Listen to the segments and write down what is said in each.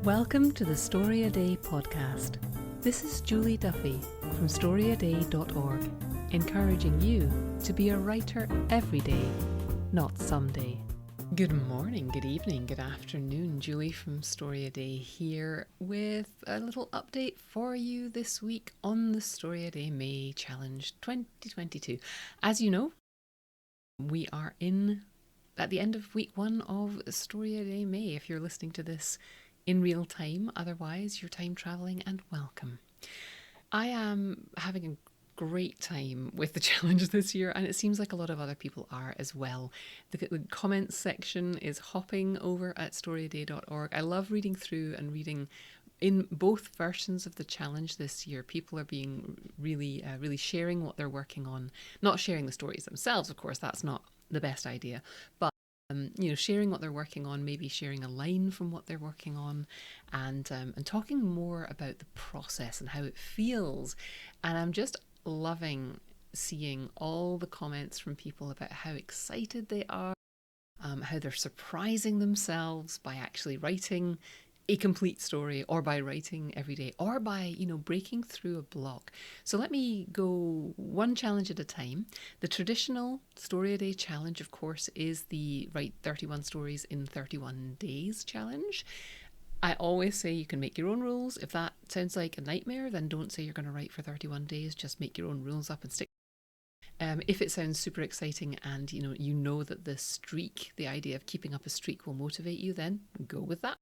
Welcome to the StoryADay podcast. This is Julie Duffy from StoryADay.org, encouraging you to be a writer every day, not someday. Good morning, good evening, good afternoon. Julie from StoryADay here with a little update for you this week on the StoryADay May Challenge 2022. As you know, we are at the end of week one of StoryADay May. If you're listening to this in real time, otherwise you're time traveling, and welcome. I am having a great time with the challenge this year, and it seems like a lot of other people are as well. The comments section is hopping over at storyaday.org. I love reading through and reading in both versions of the challenge this year. People are being really sharing what they're working on, not sharing the stories themselves, of course, that's not the best idea, but sharing what they're working on, maybe sharing a line from what they're working on, and talking more about the process and how it feels. And I'm just loving seeing all the comments from people about how excited they are, how they're surprising themselves by actually writing a complete story, or by writing every day, or by, breaking through a block. So let me go one challenge at a time. The traditional StoryADay challenge, of course, is the Write 31 Stories in 31 Days challenge. I always say you can make your own rules. If that sounds like a nightmare, then don't say you're going to write for 31 days. Just make your own rules up and stick. If it sounds super exciting and you know that the streak, the idea of keeping up a streak will motivate you, then go with that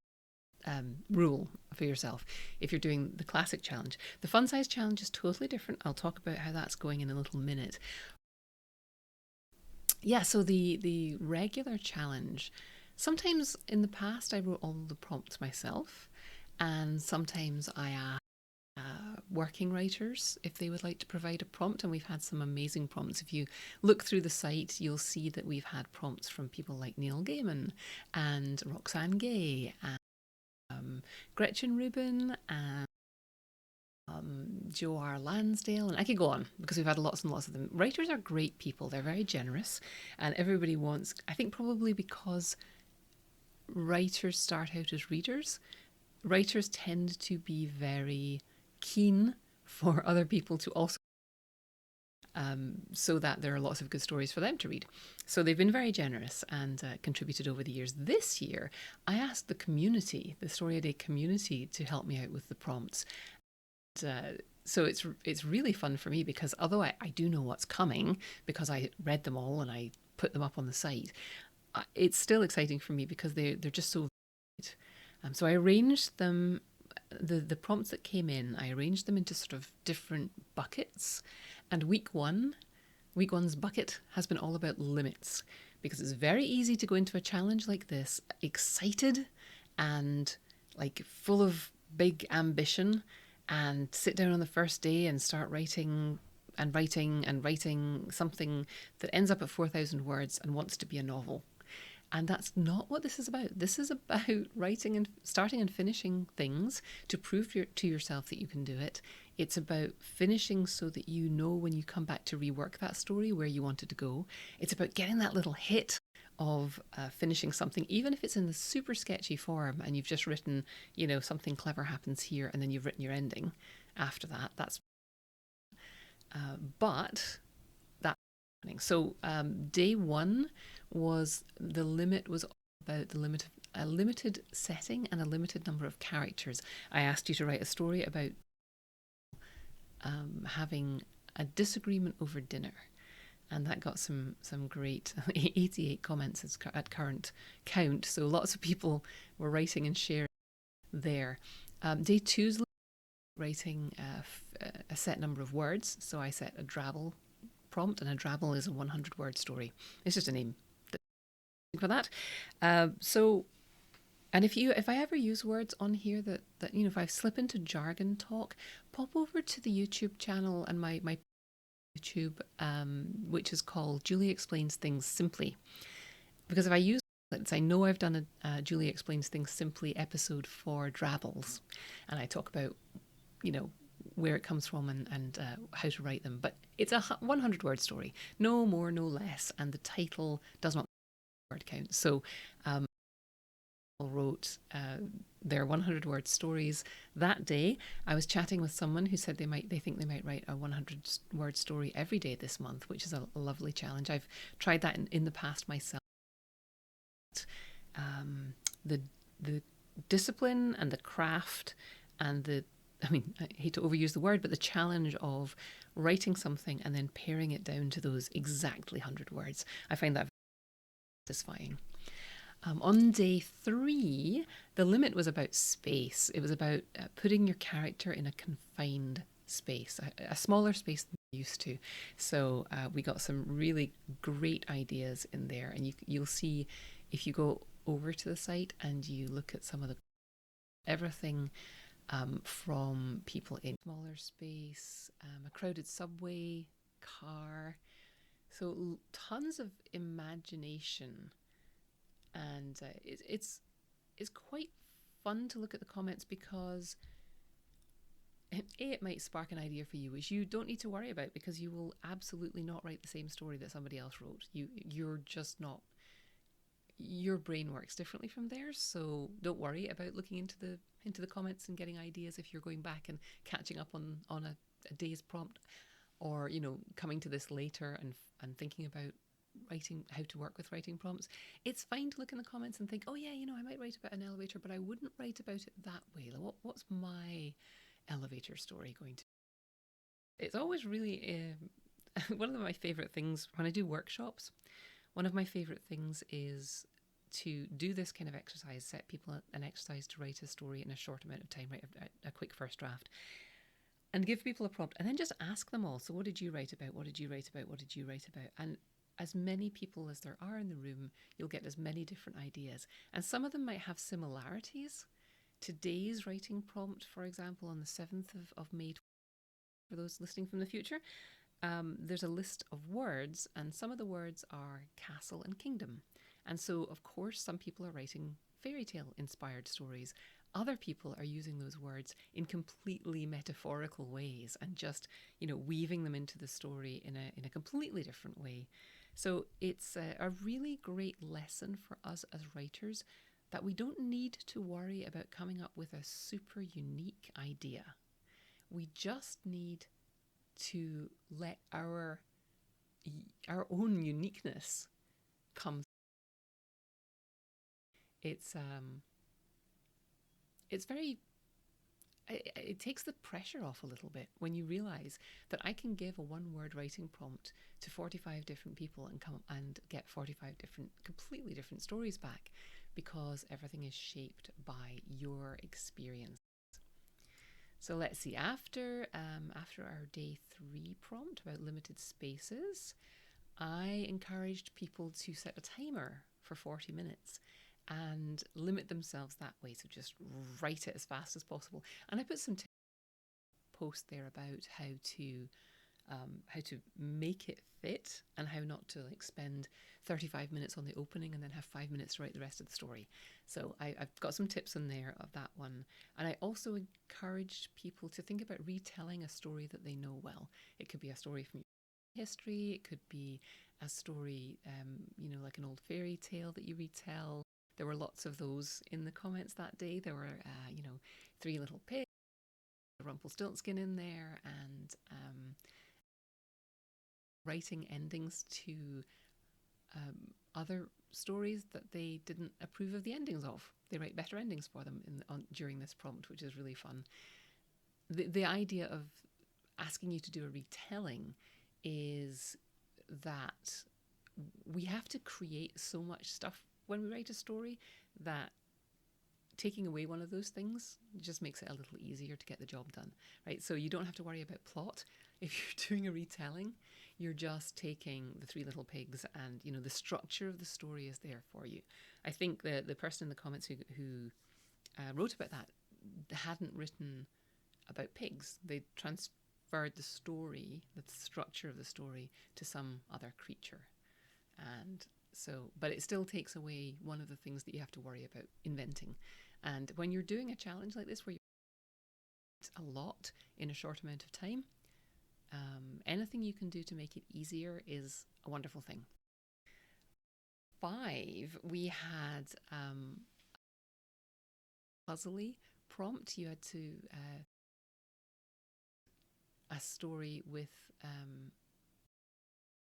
rule for yourself. If you're doing the classic challenge, the fun size challenge is totally different. I'll talk about how that's going in a little minute. Yeah, so the regular challenge, sometimes in the past I wrote all the prompts myself, and sometimes I asked working writers if they would like to provide a prompt, and we've had some amazing prompts. If you look through the site, you'll see that we've had prompts from people like Neil Gaiman and Roxane Gay and Gretchen Rubin and Joe R. Lansdale, and I could go on because we've had lots and lots of them. Writers are great people. They're very generous, and everybody wants, I think probably because writers start out as readers, writers tend to be very keen for other people to also so that there are lots of good stories for them to read. So they've been very generous and contributed over the years. This year, I asked the community, the StoryADay community, to help me out with the prompts. And, so it's really fun for me because although I do know what's coming because I read them all and I put them up on the site, it's still exciting for me because they're just so varied. So I arranged them, the prompts that came in, I arranged them into sort of different buckets. And week one's bucket has been all about limits, because it's very easy to go into a challenge like this excited and like full of big ambition and sit down on the first day and start writing and writing and writing something that ends up at 4,000 words and wants to be a novel. And that's not what this is about. This is about writing and starting and finishing things to prove to yourself that you can do it. It's about finishing so that you know when you come back to rework that story where you want it to go. It's about getting that little hit of finishing something, even if it's in the super sketchy form and you've just written, something clever happens here and then you've written your ending after that. That's but that's happening. So day one was about a limited setting and a limited number of characters. I asked you to write a story about having a disagreement over dinner, and that got some great 88 comments at current count, so lots of people were writing and sharing there. Day two's writing a set number of words, so I set a drabble prompt, and a drabble is a 100-word story. It's just a name for that. And if I ever use words on here that if I slip into jargon talk, pop over to the YouTube channel and my YouTube, which is called Julie Explains Things Simply. Because if I use words, I know I've done a Julie Explains Things Simply episode for drabbles, and I talk about, where it comes from and how to write them. But it's a 100-word story, no more, no less, and the title does not word count. So wrote their 100-word stories that day. I was chatting with someone who said they think they might write a 100-word story every day this month, which is a lovely challenge. I've tried that in the past myself. The discipline and the craft and I hate to overuse the word, but the challenge of writing something and then paring it down to those exactly 100 words. I find that satisfying. On day 3, the limit was about space. It was about putting your character in a confined space, a smaller space than you're used to. So we got some really great ideas in there, and you'll see if you go over to the site and you look at some of everything from people in smaller space, a crowded subway, car. So tons of imagination, and it's quite fun to look at the comments because it might spark an idea for you which you don't need to worry about, because you will absolutely not write the same story that somebody else wrote. You're just not. Your brain works differently from theirs, so don't worry about looking into the comments and getting ideas if you're going back and catching up on a day's prompt, or coming to this later and thinking about writing, how to work with writing prompts. It's fine to look in the comments and think, oh yeah, I might write about an elevator, but I wouldn't write about it that way. Like, what's my elevator story going to be? It's always really one of my favorite things when I do workshops. One of my favorite things is to do this kind of exercise, set people an exercise to write a story in a short amount of time, write a quick first draft, and give people a prompt, and then just ask them all, so what did you write about? What did you write about? What did you write about? And as many people as there are in the room, you'll get as many different ideas. And some of them might have similarities. Today's writing prompt, for example, on the 7th of May, for those listening from the future, there's a list of words, and some of the words are castle and kingdom. And so, of course, some people are writing fairy tale inspired stories. Other people are using those words in completely metaphorical ways and just, weaving them into the story in a completely different way. So it's a really great lesson for us as writers that we don't need to worry about coming up with a super unique idea. We just need to let our own uniqueness come. It's very. It takes the pressure off a little bit when you realize that I can give a one-word writing prompt to 45 different people and come and get 45 completely different stories back, because everything is shaped by your experience. So let's see, after our day 3 prompt about limited spaces, I encouraged people to set a timer for 40 minutes and limit themselves that way. So just write it as fast as possible. And I put some posts there about how to make it fit, and how not to spend 35 minutes on the opening and then have 5 minutes to write the rest of the story. So I've got some tips in there of that one. And I also encouraged people to think about retelling a story that they know well. It could be a story from history, it could be a story, like an old fairy tale that you retell. There were lots of those in the comments that day. There were, 3 Little Pigs, Rumpelstiltskin in there, and writing endings to other stories that they didn't approve of the endings of. They write better endings for them during this prompt, which is really fun. The idea of asking you to do a retelling is that we have to create so much stuff when we write a story that taking away one of those things just makes it a little easier to get the job done, right? So you don't have to worry about plot. If you're doing a retelling, you're just taking the 3 Little Pigs, and the structure of the story is there for you. I think the person in the comments who wrote about that hadn't written about pigs. They transferred the story, the structure of the story, to some other creature. And so, but it still takes away one of the things that you have to worry about inventing. And when you're doing a challenge like this, where you a lot in a short amount of time, anything you can do to make it easier is a wonderful thing. 5, we had puzzly prompt. You had to a story with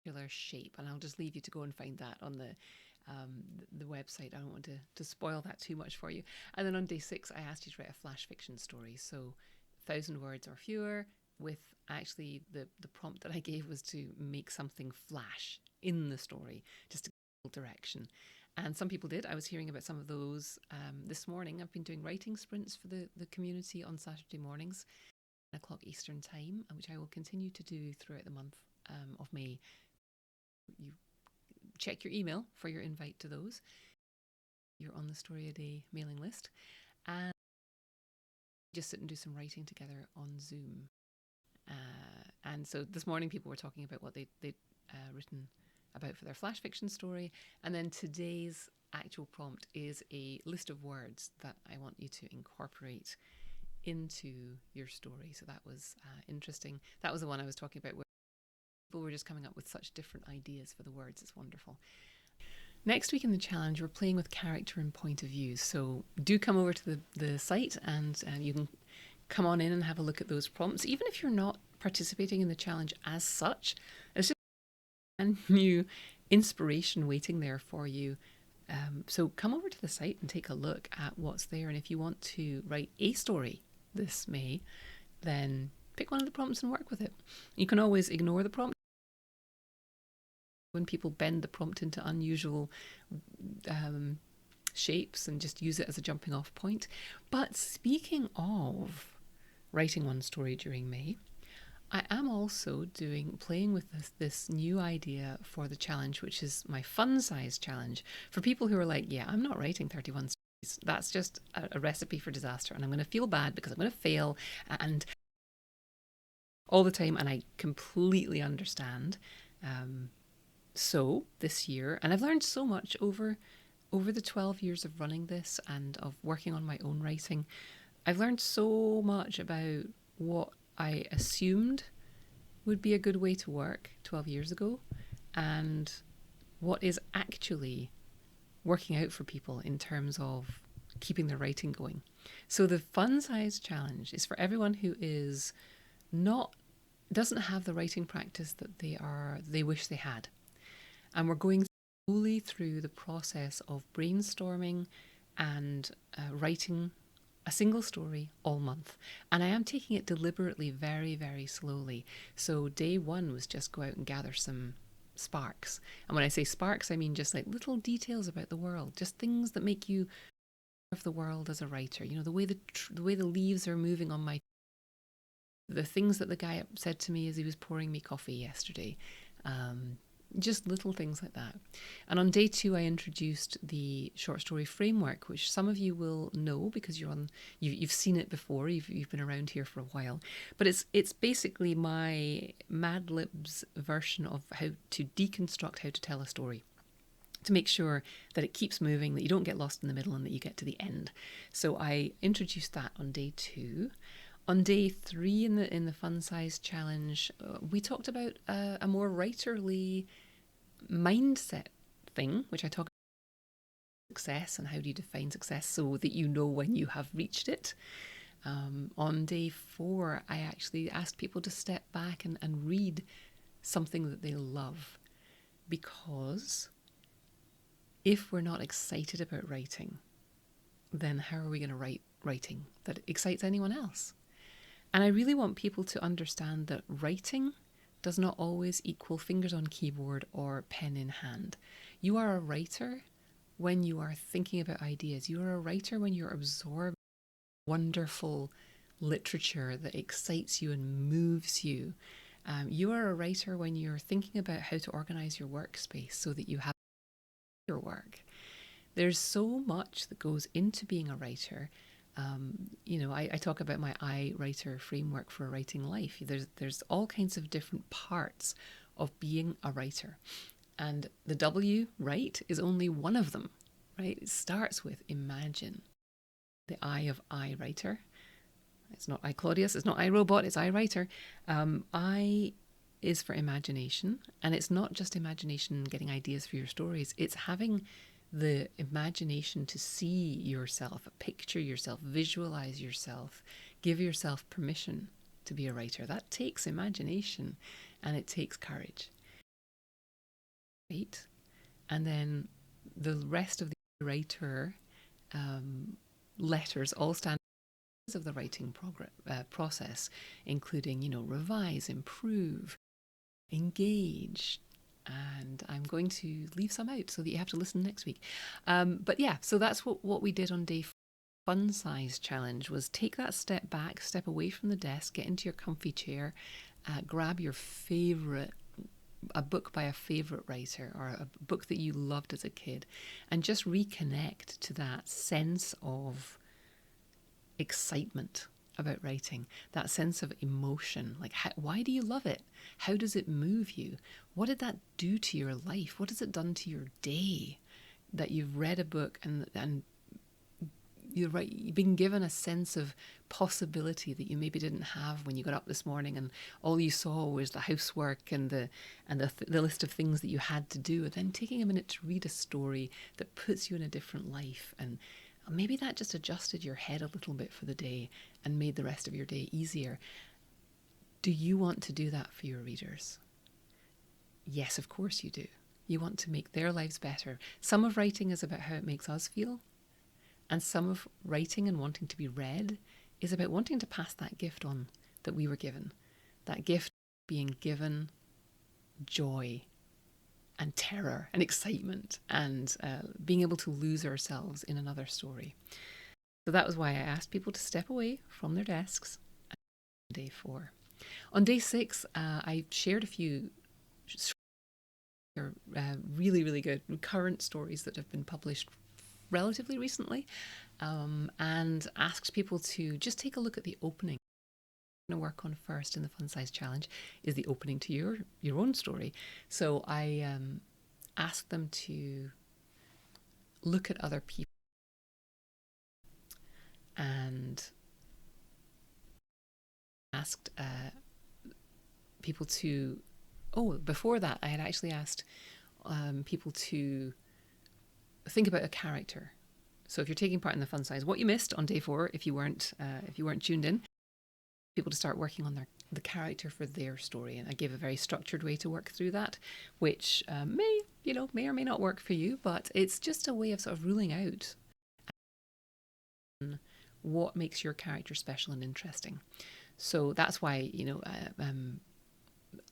particular shape, and I'll just leave you to go and find that on the website. I don't want to spoil that too much for you. And then on day 6, I asked you to write a flash fiction story, so 1,000 words or fewer. With actually the prompt that I gave was to make something flash in the story, just to give direction. And some people did. I was hearing about some of those this morning. I've been doing writing sprints for the community on Saturday mornings, 9 o'clock Eastern time, which I will continue to do throughout the month of May. You check your email for your invite to those. You're on the StoryADay mailing list. And just sit and do some writing together on Zoom. And so this morning people were talking about what they'd written about for their flash fiction story. And then today's actual prompt is a list of words that I want you to incorporate into your story. So that was interesting. That was the one I was talking about where people were just coming up with such different ideas for the words. It's wonderful. Next week in the challenge, we're playing with character and point of view. So do come over to the site and you can come on in and have a look at those prompts. Even if you're not participating in the challenge as such, it's just a new inspiration waiting there for you. So come over to the site and take a look at what's there. And if you want to write a story this May, then pick one of the prompts and work with it. You can always ignore the prompt when people bend the prompt into unusual shapes and just use it as a jumping off point. But speaking of writing one story during May, I am also playing with this new idea for the challenge, which is my fun size challenge. For people who are like, yeah, I'm not writing 31 stories. That's just a recipe for disaster. And I'm going to feel bad because I'm going to fail and all the time. And I completely understand. So this year, and I've learned so much over the 12 years of running this and of working on my own writing. I've learned so much about what I assumed would be a good way to work 12 years ago and what is actually working out for people in terms of keeping their writing going. So the fun size challenge is for everyone who doesn't have the writing practice that they wish they had. And we're going slowly through the process of brainstorming and writing a single story all month. And I am taking it deliberately very, very slowly. So day 1 was just go out and gather some sparks. And when I say sparks, I mean just like little details about the world, just things that make you of the world as a writer. You know, the way the leaves are moving on the things that the guy said to me as he was pouring me coffee yesterday. Just little things like that. And on day 2, I introduced the short story framework, which some of you will know because you've seen it before. You've been around here for a while. But it's basically my Mad Libs version of how to deconstruct how to tell a story, to make sure that it keeps moving, that you don't get lost in the middle, and that you get to the end. So I introduced that on day 2. On day 3 in the fun size challenge, we talked about a more writerly mindset thing, which I talk about success and how do you define success so that you know when you have reached it. On day 4, I actually asked people to step back and read something that they love, because if we're not excited about writing, then how are we going to write writing that excites anyone else? And I really want people to understand that writing does not always equal fingers on keyboard or pen in hand. You are a writer when you are thinking about ideas. You are a writer when you're absorbing wonderful literature that excites you and moves you. You are a writer when you're thinking about how to organize your workspace so that you have your work. There's so much that goes into being a writer. I talk about my I Writer framework for a writing life. There's all kinds of different parts of being a writer. And the W, write, is only one of them, right? It starts with imagine. The I of I Writer. It's not I Claudius, it's not I Robot, it's I Writer. I is for imagination. And it's not just imagination getting ideas for your stories. It's having the imagination to see yourself, picture yourself, visualize yourself, give yourself permission to be a writer. That takes imagination and it takes courage. Right? And then the rest of the writer letters all stand of the writing process, including, revise, improve, engage, and I'm going to leave some out so that you have to listen next week. But yeah, so that's what we did on day 4. Fun size challenge was take that step back, step away from the desk, get into your comfy chair, grab your a book by a favorite writer or a book that you loved as a kid, and just reconnect to that sense of excitement about writing, that sense of emotion. Like, why do you love it? How does it move you? What did that do to your life? What has it done to your day that you've read a book and you've been given a sense of possibility that you maybe didn't have when you got up this morning and all you saw was the housework and the list of things that you had to do, and then taking a minute to read a story that puts you in a different life, and maybe that just adjusted your head a little bit for the day and made the rest of your day easier. Do you want to do that for your readers? Yes, of course you do. You want to make their lives better. Some of writing is about how it makes us feel. And some of writing and wanting to be read is about wanting to pass that gift on that we were given. That gift being given joy and terror and excitement and being able to lose ourselves in another story. So that was why I asked people to step away from their desks on day 4. On day 6, I shared a few really, really good current stories that have been published relatively recently, and asked people to just take a look at the opening. What I'm going to work on first in the Fun Size Challenge is the opening to your own story. So I asked them to look at other people and asked people to, before that I had actually asked people to think about a character. So if you're taking part in the Fun Size, what you missed on day 4, if you weren't tuned in, people to start working on the character for their story. And I gave a very structured way to work through that, which may or may not work for you, but it's just a way of sort of ruling out what makes your character special and interesting. So that's why,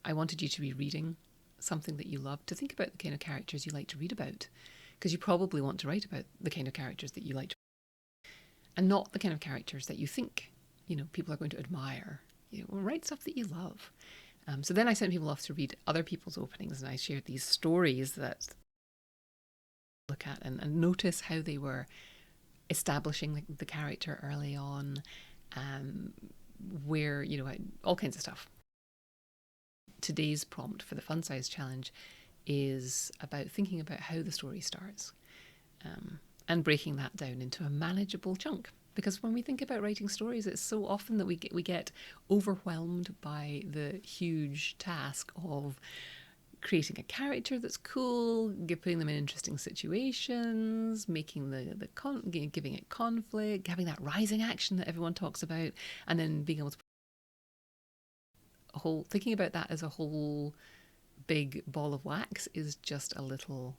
I wanted you to be reading something that you love, to think about the kind of characters you like to read about, because you probably want to write about the kind of characters that you like to read, and not the kind of characters that you think people are going to admire. Write stuff that you love. So then I sent people off to read other people's openings, and I shared these stories that look at and notice how they were establishing the character early on, where all kinds of stuff. Today's prompt for the Fun Size Challenge is about thinking about how the story starts, and breaking that down into a manageable chunk. Because when we think about writing stories, it's so often that we get overwhelmed by the huge task of creating a character that's cool, putting them in interesting situations, making giving it conflict, having that rising action that everyone talks about, and then being able to thinking about that as a whole big ball of wax is just a little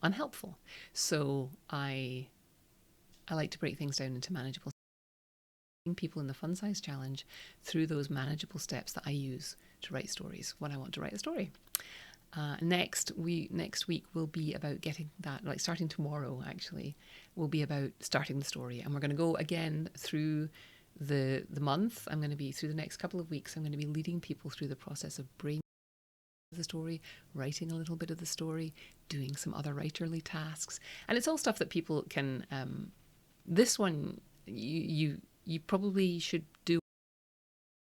unhelpful. So I like to break things down into manageable people in the Fun Size Challenge through those manageable steps that I use to write stories when I want to write a story. Next week will be about getting that, starting tomorrow actually, will be about starting the story. And we're going to go again through the month. I'm going to be, through the next couple of weeks, I'm going to be leading people through the process of brain the story, writing a little bit of the story, doing some other writerly tasks. And it's all stuff that people can, this one, you probably should do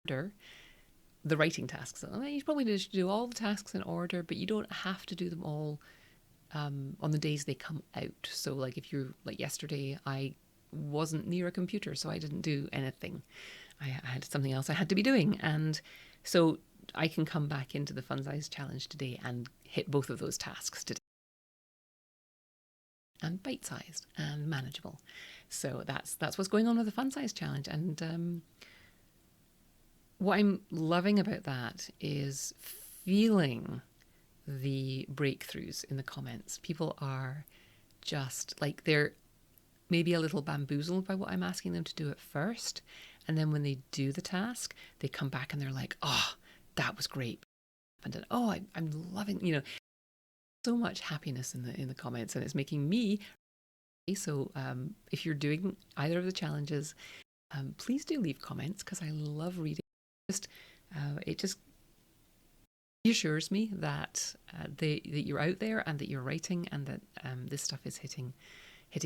order the writing tasks. You probably should do all the tasks in order, but you don't have to do them all on the days they come out. So if you're yesterday, I wasn't near a computer, so I didn't do anything. I had something else I had to be doing. And so I can come back into the Fun Size Challenge today and hit both of those tasks today. and bite-sized and manageable. So that's what's going on with the fun size challenge. And what I'm loving about that is feeling the breakthroughs in the comments. People are just like, they're maybe a little bamboozled by what I'm asking them to do at first. And then when they do the task, they come back and they're like, oh, that was great. And oh, I'm loving, so much happiness in the comments, and it's making me. So if you're doing either of the challenges, please do leave comments, because I love reading. It just reassures me that that you're out there and that you're writing, and that this stuff is hitting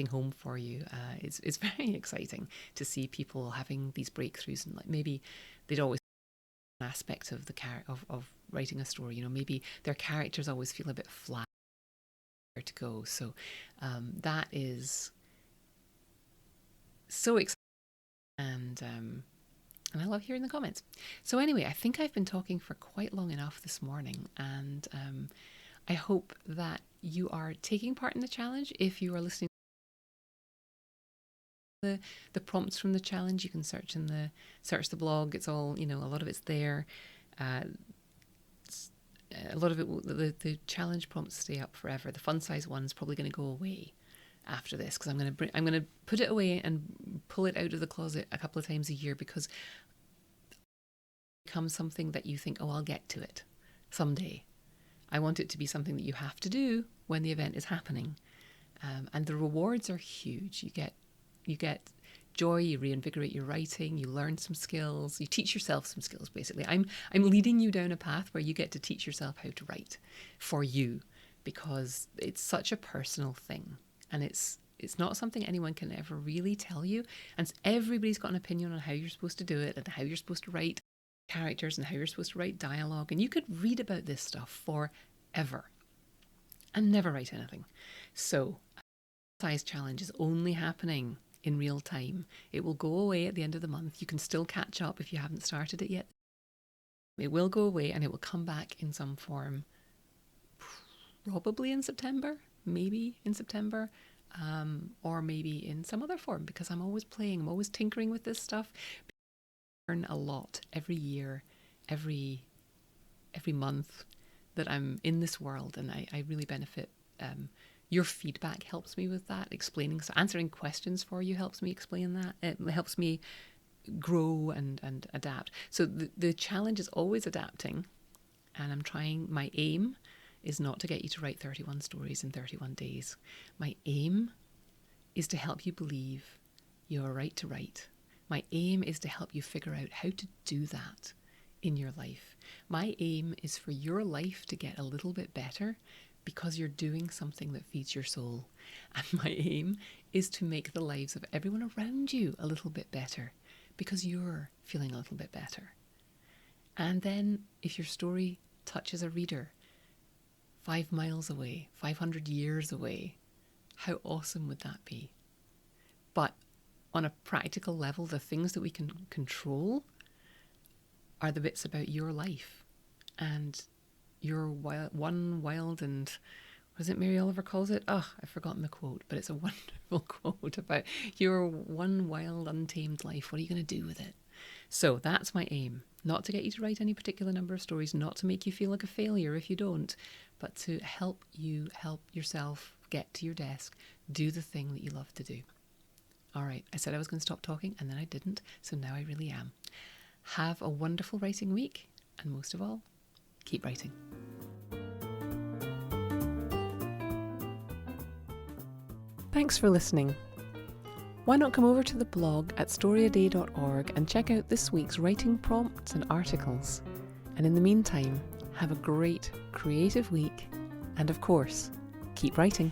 home for you. It's very exciting to see people having these breakthroughs, and like maybe they'd always an aspect of the of writing a story. Maybe their characters always feel a bit flat to go. So that is so exciting, and I love hearing the comments. So anyway, I think I've been talking for quite long enough this morning, and I hope that you are taking part in the challenge. If you are listening to the prompts from the challenge, you can search the blog. It's all, a lot of it's there. A lot of it, the challenge prompts stay up forever. The fun size one's probably going to go away after this, because I'm going to put it away and pull it out of the closet a couple of times a year, because it becomes something that you think, oh, I'll get to it someday. I want it to be something that you have to do when the event is happening, and the rewards are huge. You get joy, you reinvigorate your writing, you learn some skills, you teach yourself some skills, basically. I'm leading you down a path where you get to teach yourself how to write for you, because it's such a personal thing, and it's not something anyone can ever really tell you, and everybody's got an opinion on how you're supposed to do it, and how you're supposed to write characters, and how you're supposed to write dialogue, and you could read about this stuff forever and never write anything. So size challenge is only happening in real time. It will go away at the end of the month. You can still catch up if you haven't started it yet. It will go away, and it will come back in some form, probably in September, maybe in September, or maybe in some other form, because I'm always playing, I'm always tinkering with this stuff. I learn a lot every year, every month that I'm in this world, and I really benefit. Your feedback helps me with that. Answering questions for you helps me explain that. It helps me grow and adapt. So the challenge is always adapting, and my aim is not to get you to write 31 stories in 31 days. My aim is to help you believe you're right to write. My aim is to help you figure out how to do that in your life. My aim is for your life to get a little bit better, because you're doing something that feeds your soul. And my aim is to make the lives of everyone around you a little bit better, because you're feeling a little bit better. And then if your story touches a reader 5 miles away, 500 years away, how awesome would that be? But on a practical level, the things that we can control are the bits about your life, and your wild and, what is it Mary Oliver calls it? Oh, I've forgotten the quote, but it's a wonderful quote about your one wild, untamed life. What are you going to do with it? So that's my aim. Not to get you to write any particular number of stories, not to make you feel like a failure if you don't, but to help you help yourself get to your desk, do the thing that you love to do. All right, I said I was going to stop talking, and then I didn't, so now I really am. Have a wonderful writing week, and most of all, keep writing. Thanks for listening. Why not come over to the blog at StoryADay.org and check out this week's writing prompts and articles. And in the meantime, have a great creative week, and of course, keep writing.